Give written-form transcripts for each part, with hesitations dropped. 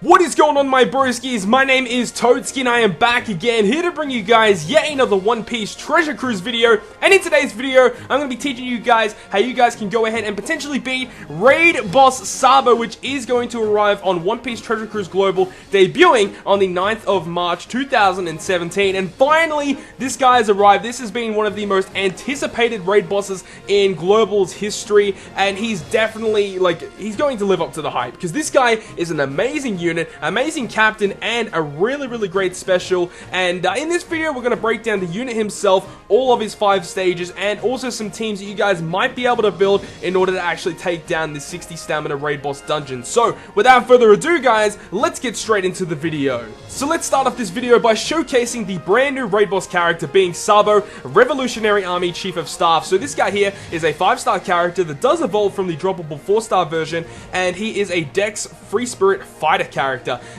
What is going on, my broskiis? My name is Toadski and I am back again, here to bring you guys yet another One Piece Treasure Cruise video. And in today's video, I'm going to be teaching you guys how you guys can go ahead and potentially beat Raid Boss SABO, which is going to arrive on One Piece Treasure Cruise Global, debuting on the 9th of March 2017. And finally, this guy has arrived. This has been one of the most anticipated raid bosses in Global's history, and he's definitely, he's going to live up to the hype, because this guy is an amazing unit, amazing captain, and a really great special. And in this video, we're going to break down the unit himself, all of his 5 stages, and also some teams that you guys might be able to build in order to actually take down this 60 stamina raid boss dungeon. So without further ado, guys, let's get straight into the video. So let's start off this video by showcasing the brand new raid boss character, being SABO, Revolutionary Army Chief of Staff. So this guy here is a 5-star character that does evolve from the droppable 4-star version, and he is a Dex Free Spirit fighter character.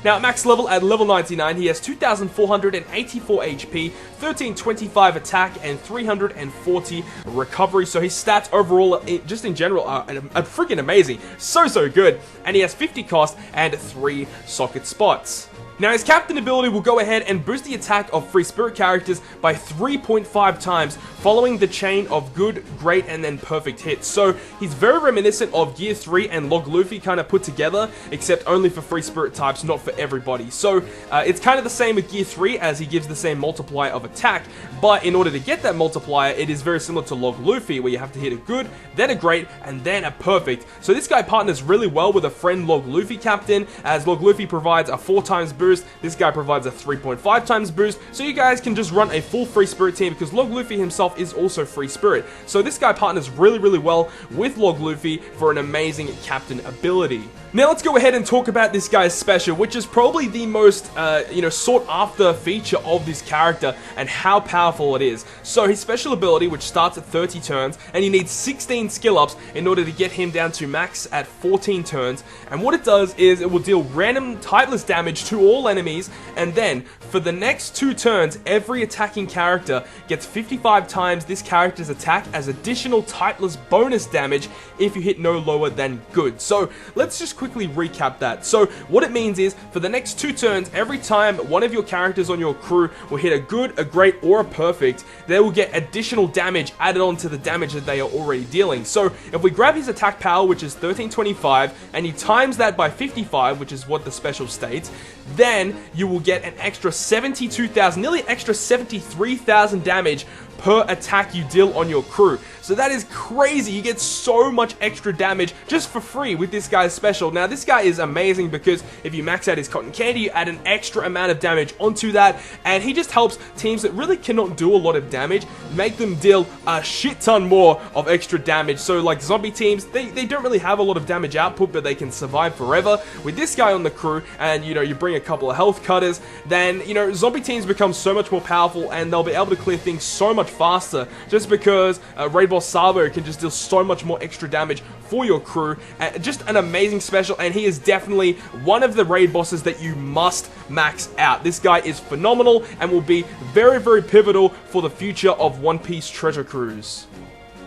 Now, at max level at level 99, he has 2,484 HP, 1325 attack, and 340 recovery. So his stats overall, just in general, are freaking amazing. So good. And he has 50 cost and 3 socket spots. Now, his captain ability will go ahead and boost the attack of Free Spirit characters by 3.5 times, following the chain of good, great, and then perfect hits. So he's very reminiscent of Gear 3 and Log Luffy kind of put together, except only for Free Spirit types, not for everybody. So it's kind of the same with Gear 3, as he gives the same multiplier of attack, but in order to get that multiplier, it is very similar to Log Luffy, where you have to hit a good, then a great, and then a perfect. So this guy partners really well with a friend Log Luffy captain, as Log Luffy provides a 4 times boost. This guy provides a 3.5 times boost, so you guys can just run a full Free Spirit team, because Log Luffy himself is also Free Spirit. So this guy partners really well with Log Luffy for an amazing captain ability. Now let's go ahead and talk about this guy's special, which is probably the most, sought after feature of this character, and how powerful it is. So his special ability, which starts at 30 turns, and you need 16 skill ups in order to get him down to max at 14 turns. And what it does is it will deal random typeless damage to all enemies, and then for the next 2 turns, every attacking character gets 55 times this character's attack as additional typeless bonus damage if you hit no lower than good. So let's just quickly recap that. So what it means is, for the next 2 turns, every time one of your characters on your crew will hit a good, a great, or a perfect, they will get additional damage added on to the damage that they are already dealing. So if we grab his attack power, which is 1325, and you times that by 55, which is what the special states, then you will get an extra 72,000, nearly an extra 73,000 damage per attack you deal on your crew. So that is crazy. You get so much extra damage just for free with this guy's special. Now, this guy is amazing because if you max out his cotton candy, you add an extra amount of damage onto that, and he just helps teams that really cannot do a lot of damage, make them deal a shit ton more of extra damage. So like zombie teams, they don't really have a lot of damage output, but they can survive forever. With this guy on the crew, and you bring a couple of health cutters, then zombie teams become so much more powerful, and they'll be able to clear things so much faster, just because Raid Boss SABO can just deal so much more extra damage for your crew. Just an amazing special, and he is definitely one of the raid bosses that you must max out. This guy is phenomenal and will be very pivotal for the future of One Piece Treasure Cruise.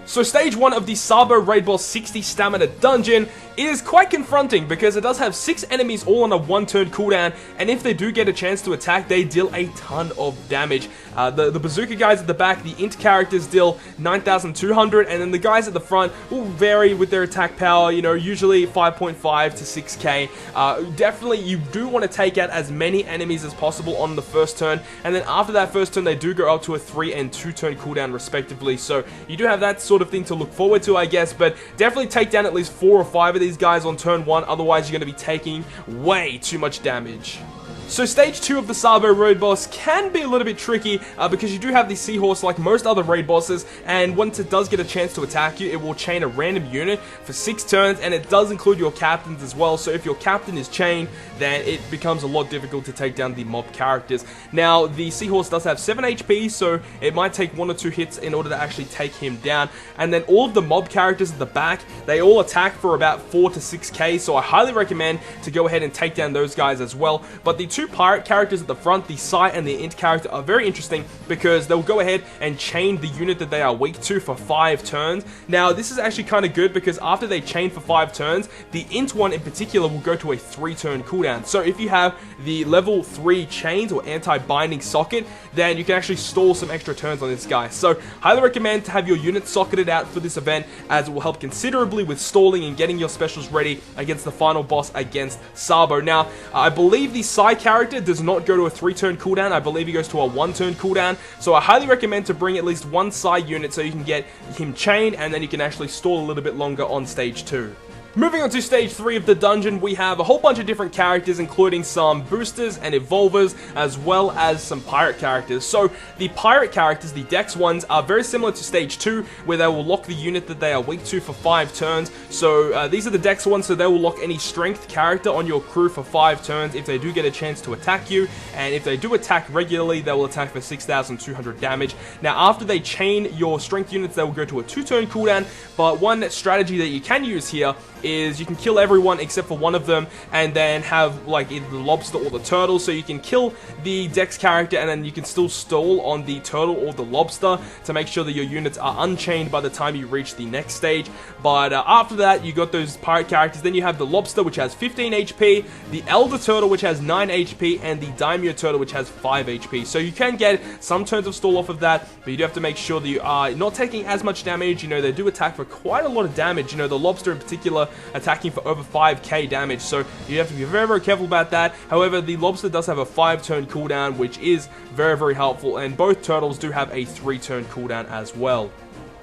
So stage 1 of the SABO Raid Boss 60 Stamina Dungeon is quite confronting, because it does have 6 enemies all on a 1-turn cooldown, and if they do get a chance to attack, they deal a ton of damage. The bazooka guys at the back, the int characters, deal 9,200, and then the guys at the front will vary with their attack power, usually 5.5 to 6k. Definitely, you do want to take out as many enemies as possible on the first turn, and then after that first turn, they do go up to a 3 and 2-turn cooldown respectively, so you do have that sort of thing to look forward to, I guess, but definitely take down at least 4 or 5 of these guys on turn 1, otherwise you're going to be taking way too much damage. So stage 2 of the SABO raid boss can be a little bit tricky, because you do have the seahorse like most other raid bosses, and once it does get a chance to attack you, it will chain a random unit for 6 turns, and it does include your captains as well. So if your captain is chained, then it becomes a lot difficult to take down the mob characters. Now, the seahorse does have 7 HP, so it might take 1 or 2 hits in order to actually take him down. And then all of the mob characters at the back, they all attack for about 4 to 6k, so I highly recommend to go ahead and take down those guys as well. But the two pirate characters at the front, the Psy and the Int character, are very interesting because they'll go ahead and chain the unit that they are weak to for 5 turns. Now, this is actually kind of good because after they chain for 5 turns, the Int one in particular will go to a 3-turn cooldown. So if you have the level 3 chains or anti-binding socket, then you can actually stall some extra turns on this guy. So highly recommend to have your unit socketed out for this event, as it will help considerably with stalling and getting your specials ready against the final boss against SABO. Now, I believe the Psy character does not go to a 3-turn cooldown. I believe he goes to a 1-turn cooldown. So I highly recommend to bring at least one Psy unit so you can get him chained, and then you can actually stall a little bit longer on stage 2. Moving on to stage 3 of the dungeon, we have a whole bunch of different characters, including some boosters and evolvers, as well as some pirate characters. So the pirate characters, the dex ones, are very similar to stage 2, where they will lock the unit that they are weak to for 5 turns. So these are the dex ones, so they will lock any strength character on your crew for 5 turns if they do get a chance to attack you, and if they do attack regularly, they will attack for 6,200 damage. Now, after they chain your strength units, they will go to a 2-turn cooldown, but one strategy that you can use here is you can kill everyone except for one of them, and then have like either the lobster or the turtle. So you can kill the dex character, and then you can still stall on the turtle or the lobster to make sure that your units are unchained by the time you reach the next stage. But after that, you got those pirate characters. Then you have the lobster, which has 15 HP, the elder turtle, which has 9 HP, and the daimyo turtle, which has 5 HP. So you can get some turns of stall off of that, but you do have to make sure that you are not taking as much damage. You know, they do attack for quite a lot of damage. You know, the lobster in particular attacking for over 5k damage, so you have to be very, very careful about that. However, the lobster does have a 5-turn cooldown, which is very, very helpful, and both turtles do have a 3-turn cooldown as well.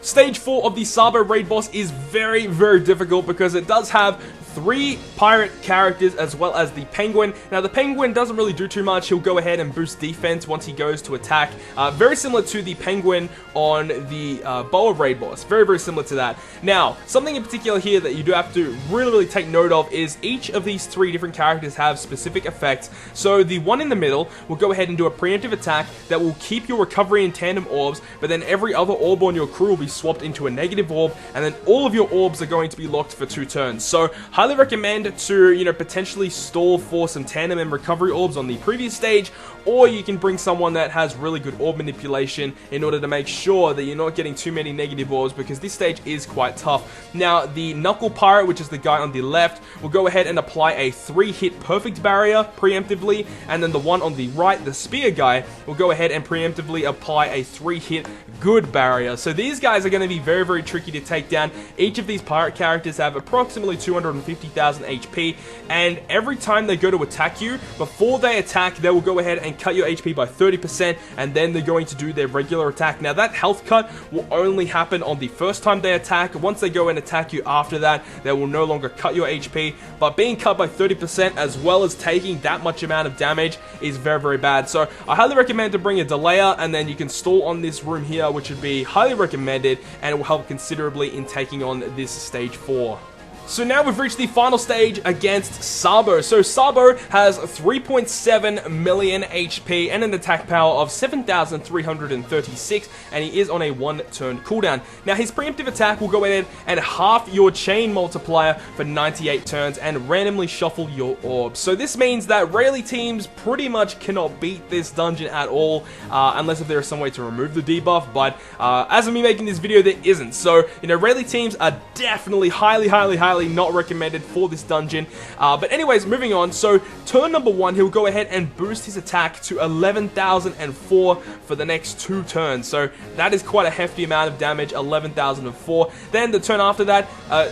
Stage 4 of the SABO raid boss is very, very difficult because it does have 3 pirate characters as well as the penguin. Now, the penguin doesn't really do too much. He'll go ahead and boost defense once he goes to attack. Very similar to the penguin on the boa raid boss. Very, very similar to that. Now, something in particular here that you do have to really, really take note of is each of these 3 different characters have specific effects. So the one in the middle will go ahead and do a preemptive attack that will keep your recovery in tandem orbs, but then every other orb on your crew will be swapped into a negative orb, and then all of your orbs are going to be locked for 2 turns. So highly recommend to, you know, potentially stall for some tandem and recovery orbs on the previous stage, or you can bring someone that has really good orb manipulation in order to make sure that you're not getting too many negative orbs, because this stage is quite tough. Now, the Knuckle Pirate, which is the guy on the left, will go ahead and apply a 3-hit perfect barrier preemptively, and then the one on the right, the Spear guy, will go ahead and preemptively apply a 3-hit good barrier. So these guys are going to be very, very tricky to take down. Each of these pirate characters have approximately 250,000 HP, and every time they go to attack you, before they attack, they will go ahead and cut your HP by 30%, and then they're going to do their regular attack. Now, that health cut will only happen on the first time they attack. Once they go and attack you after that, they will no longer cut your HP, but being cut by 30% as well as taking that much amount of damage is very, very bad. So I highly recommend to bring a delayer, and then you can stall on this room here, which would be highly recommended, and it will help considerably in taking on this stage 4. So now we've reached the final stage against SABO. So SABO has 3.7 million HP and an attack power of 7,336, and he is on a 1-turn cooldown. Now, his preemptive attack will go ahead and half your chain multiplier for 98 turns and randomly shuffle your orbs. So this means that Rayleigh teams pretty much cannot beat this dungeon at all, unless if there is some way to remove the debuff, but as of me making this video, there isn't. So, you know, Rayleigh teams are definitely highly not recommended for this dungeon. But anyways, moving on. So turn number 1, he'll go ahead and boost his attack to 11,004 for the next 2 turns. So that is quite a hefty amount of damage, 11,004. Then the turn after that,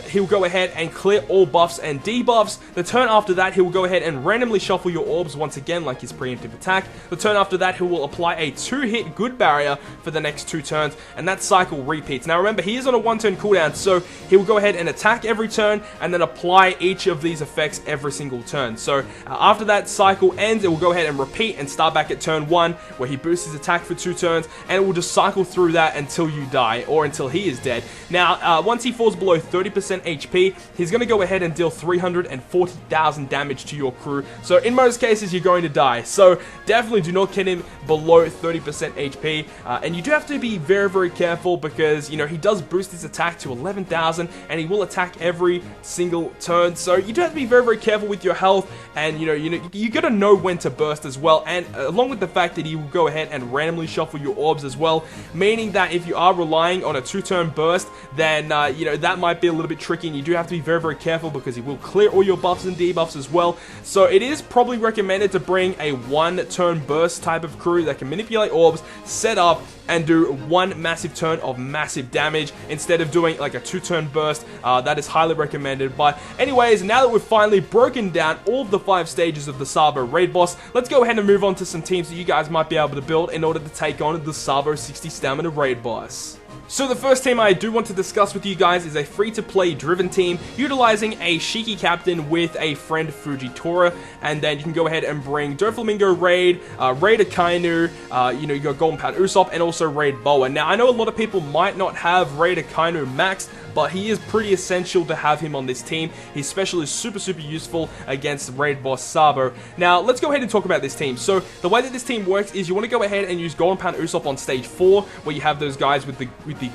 he'll go ahead and clear all buffs and debuffs. The turn after that, he will go ahead and randomly shuffle your orbs once again, like his preemptive attack. The turn after that, he will apply a 2-hit good barrier for the next 2 turns, and that cycle repeats. Now remember, he is on a 1-turn cooldown, so he will go ahead and attack every turn, and then apply each of these effects every single turn. So after that cycle ends, it will go ahead and repeat and start back at turn 1, where he boosts his attack for 2 turns, and it will just cycle through that until you die, or until he is dead. Now, once he falls below 30% HP, he's going to go ahead and deal 340,000 damage to your crew. So in most cases, you're going to die. So definitely do not get him below 30% HP, and you do have to be very, very careful, because, you know, he does boost his attack to 11,000, and he will attack every single turn. So you do have to be very, very careful with your health, and you gotta know when to burst as well. And along with the fact that he will go ahead and randomly shuffle your orbs as well, meaning that if you are relying on a 2-turn burst, then that might be a little bit tricky, and you do have to be very, very careful because he will clear all your buffs and debuffs as well. So it is probably recommended to bring a 1-turn burst type of crew that can manipulate orbs, set up, and do 1 massive turn of massive damage instead of doing like a 2-turn burst. That is highly recommended. But anyways, now that we've finally broken down all of the 5 stages of the SABO raid boss, let's go ahead and move on to some teams that you guys might be able to build in order to take on the SABO 60 stamina raid boss. So the first team I do want to discuss with you guys is a free-to-play driven team utilizing a Shiki captain with a friend Fujitora, and then you can go ahead and bring Doflamingo Raid, Raid Akainu, you got Golden Pad Usopp, and also Raid Boa. Now I know a lot of people might not have Raid Akainu maxed, but he is pretty essential to have him on this team. His special is super, super useful against Raid Boss SABO. Now, let's go ahead and talk about this team. So, the way that this team works is you want to go ahead and use Golden Pound Usopp on stage 4, where you have those guys with the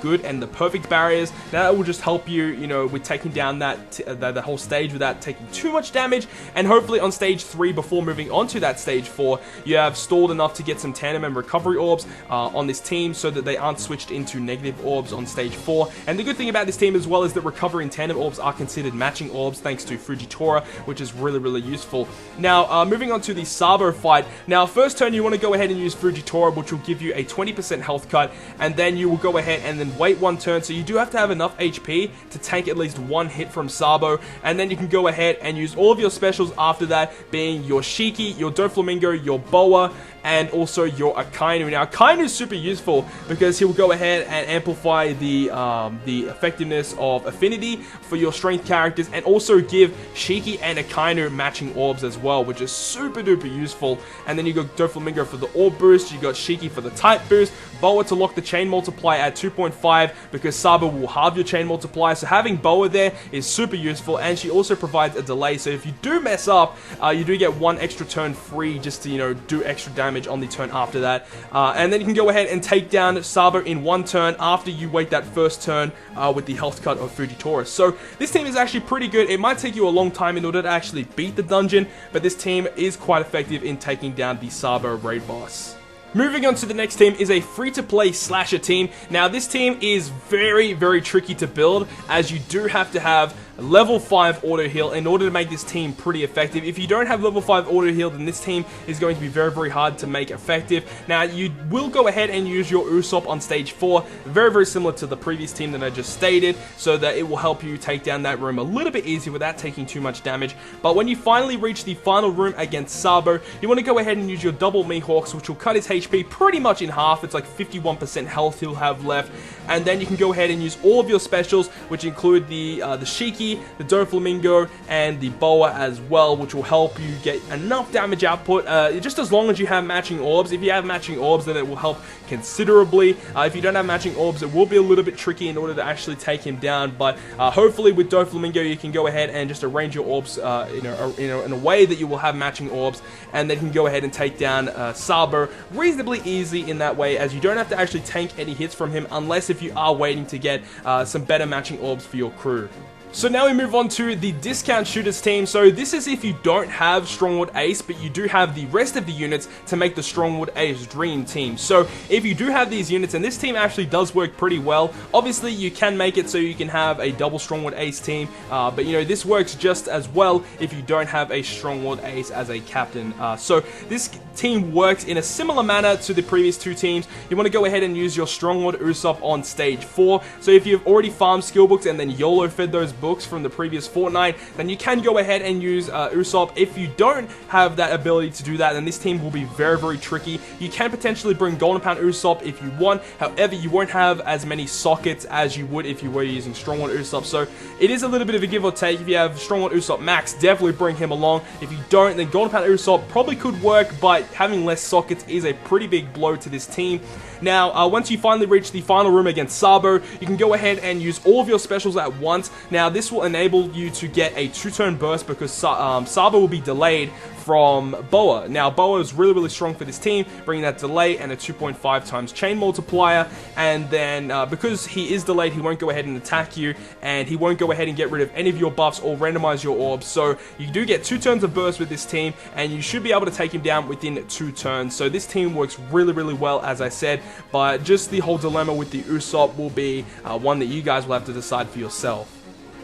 good and the perfect barriers. Now, that will just help you, with taking down that whole stage without taking too much damage. And hopefully on stage 3, before moving on to that stage 4, you have stalled enough to get some tandem and recovery orbs on this team so that they aren't switched into negative orbs on stage 4. And the good thing about this team as well is that recovery and tandem orbs are considered matching orbs thanks to Fujitora, which is really, really useful. Now, moving on to the SABO fight. Now, first turn you want to go ahead and use Fujitora, which will give you a 20% health cut, and then you will go ahead and then wait 1 turn, so you do have to have enough HP to tank at least 1 hit from SABO, and then you can go ahead and use all of your specials after that, being your Shiki, your Doflamingo, your Boa, and also your Akainu. Now, Akainu is super useful because he will go ahead and amplify the effectiveness of Affinity for your strength characters, and also give Shiki and Akainu matching orbs as well, which is super duper useful. And then you got Doflamingo for the orb boost, you got Shiki for the type boost, Boa to lock the chain multiplier at 2.5 because SABO will halve your chain multiplier, so having Boa there is super useful, and she also provides a delay, so if you do mess up, you do get 1 extra turn free just to, do extra damage on the turn after that. And then you can go ahead and take down SABO in 1 turn after you wait that first turn with the health cut of Fujitora. So this team is actually pretty good. It might take you a long time in order to actually beat the dungeon, but this team is quite effective in taking down the SABO raid boss. Moving on to the next team is a free-to-play slasher team. Now, this team is very, very tricky to build, as you do have to have level 5 auto heal in order to make this team pretty effective. If you don't have level 5 auto heal, then this team is going to be very, very hard to make effective. Now, you will go ahead and use your Usopp on stage 4, very, very similar to the previous team that I just stated, so that it will help you take down that room a little bit easier without taking too much damage. But when you finally reach the final room against SABO, you want to go ahead and use your double Mihawks, which will cut his HP pretty much in half. It's like 51% health he'll have left. And then you can go ahead and use all of your specials, which include the Shiki, the Doflamingo, and the Boa as well, which will help you get enough damage output, just as long as you have matching orbs. If you have matching orbs, then it will help considerably. If you don't have matching orbs, it will be a little bit tricky in order to actually take him down, but hopefully with Doflamingo, you can go ahead and just arrange your orbs in a way that you will have matching orbs, and then you can go ahead and take down SABO reasonably easy in that way, as you don't have to actually tank any hits from him unless if you are waiting to get some better matching orbs for your crew. So now we move on to the discount shooters team. So this is if you don't have Strongwood Ace, but you do have the rest of the units to make the Strongwood Ace Dream Team. So if you do have these units, and this team actually does work pretty well, obviously you can make it so you can have a double Strongwood Ace team, but this works just as well if you don't have a Strongwood Ace as a captain. So this team works in a similar manner to the previous 2 teams. You want to go ahead and use your Strongwood Usopp on stage 4. So if you've already farmed skill books and then YOLO fed those books from the previous fortnight, then you can go ahead and use Usopp. If you don't have that ability to do that, then this team will be very, very tricky. You can potentially bring Golden Pound Usopp if you want, however, you won't have as many sockets as you would if you were using Strongwood Usopp, so it is a little bit of a give or take. If you have Strongwood Usopp max, definitely bring him along. If you don't, then Golden Pound Usopp probably could work, but having less sockets is a pretty big blow to this team. Now, once you finally reach the final room against SABO, you can go ahead and use all of your specials at once. Now, Now this will enable you to get a 2-turn burst because SABO will be delayed from Boa. Now Boa is really strong for this team, bringing that delay and a 2.5 times chain multiplier, and then because he is delayed, he won't go ahead and attack you, and he won't go ahead and get rid of any of your buffs or randomize your orbs. So you do get 2 turns of burst with this team, and you should be able to take him down within 2 turns. So this team works really well, as I said, but just the whole dilemma with the Usopp will be one that you guys will have to decide for yourself.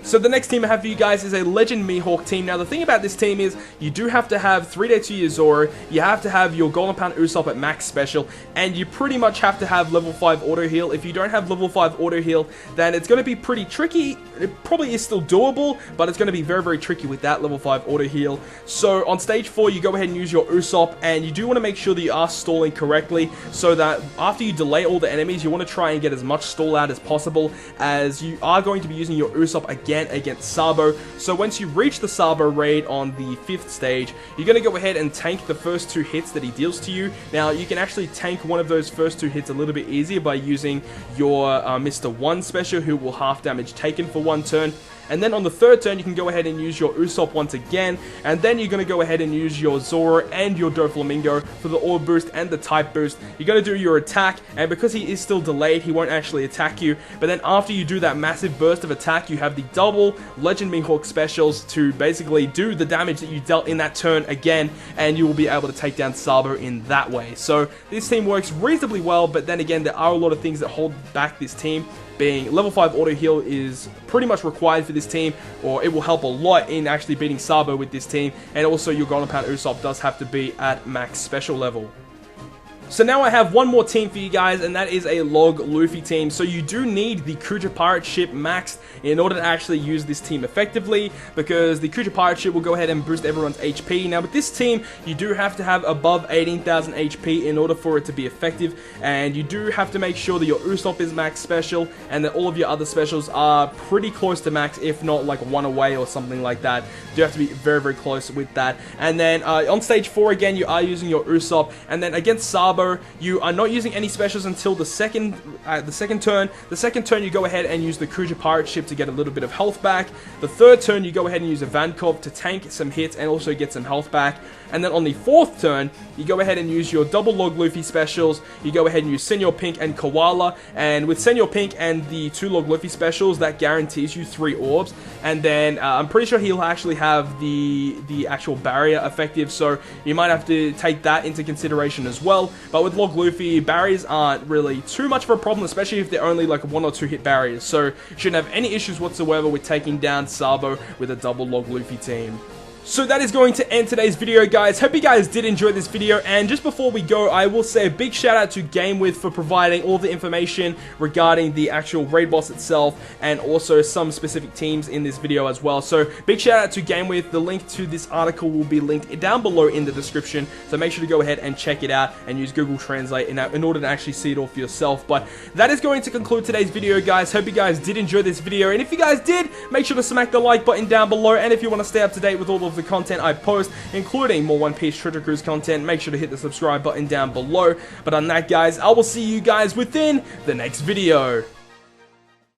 So the next team I have for you guys is a Legend Mihawk team. Now the thing about this team is you do have to have 3-day 2-year Zoro, you have to have your Golden Pound Usopp at max special, and you pretty much have to have level 5 auto heal. If you don't have level 5 auto heal, then it's going to be pretty tricky. It probably is still doable, but it's going to be very tricky with that level 5 auto heal. So on stage 4, you go ahead and use your Usopp, and you do want to make sure that you are stalling correctly, so that after you delay all the enemies, you want to try and get as much stall out as possible, as you are going to be using your Usopp again against SABO. So once you reach the SABO raid on the 5th stage, you're going to go ahead and tank the first 2 hits that he deals to you. Now you can actually tank one of those first 2 hits a little bit easier by using your Mr. 1 special, who will half damage taken for 1 turn. And then on the 3rd turn, you can go ahead and use your Usopp once again, and then you're going to go ahead and use your Zoro and your Doflamingo for the orb boost and the type boost. You're going to do your attack, and because he is still delayed, he won't actually attack you. But then after you do that massive burst of attack, you have the double Legend Mihawk specials to basically do the damage that you dealt in that turn again, and you will be able to take down SABO in that way. So this team works reasonably well, but then again, there are a lot of things that hold back this team, being level 5 auto heal is pretty much required for this team, or it will help a lot in actually beating SABO with this team, and also your Golden Pound Usopp does have to be at max special level. So now I have one more team for you guys, and that is a Log Luffy team. So you do need the Kuja Pirate Ship maxed in order to actually use this team effectively, because the Kuja Pirate Ship will go ahead and boost everyone's HP. Now with this team, you do have to have above 18,000 HP in order for it to be effective, and you do have to make sure that your Usopp is max special, and that all of your other specials are pretty close to max, if not like 1 away or something like that. You have to be very close with that. And then on stage 4 again, you are using your Usopp, and then against SABO, you are not using any specials until the second turn. The second turn, you go ahead and use the Kuja Pirate Ship to get a little bit of health back. The 3rd turn, you go ahead and use a Vankov to tank some hits and also get some health back. And then on the 4th turn, you go ahead and use your double Log Luffy specials. You go ahead and use Senor Pink and Koala. And with Senor Pink and the 2 Log Luffy specials, that guarantees you 3 orbs. And then I'm pretty sure he'll actually have the actual barrier effective, so you might have to take that into consideration as well. But with Log Luffy, barriers aren't really too much of a problem, especially if they're only like 1 or 2 hit barriers. So you shouldn't have any issues whatsoever with taking down SABO with a double Log Luffy team. So that is going to end today's video, guys. Hope you guys did enjoy this video, and just before we go, I will say a big shout out to GameWith for providing all the information regarding the actual raid boss itself, and also some specific teams in this video as well. So big shout out to GameWith. The link to this article will be linked down below in the description, so make sure to go ahead and check it out and use Google Translate in order to actually see it all for yourself. But that is going to conclude today's video, guys. Hope you guys did enjoy this video, and if you guys did, make sure to smack the like button down below, and if you want to stay up to date with all of the content I post, including more One Piece Treasure Cruise content, make sure to hit the subscribe button down below. But on that, guys, I will see you guys within the next video.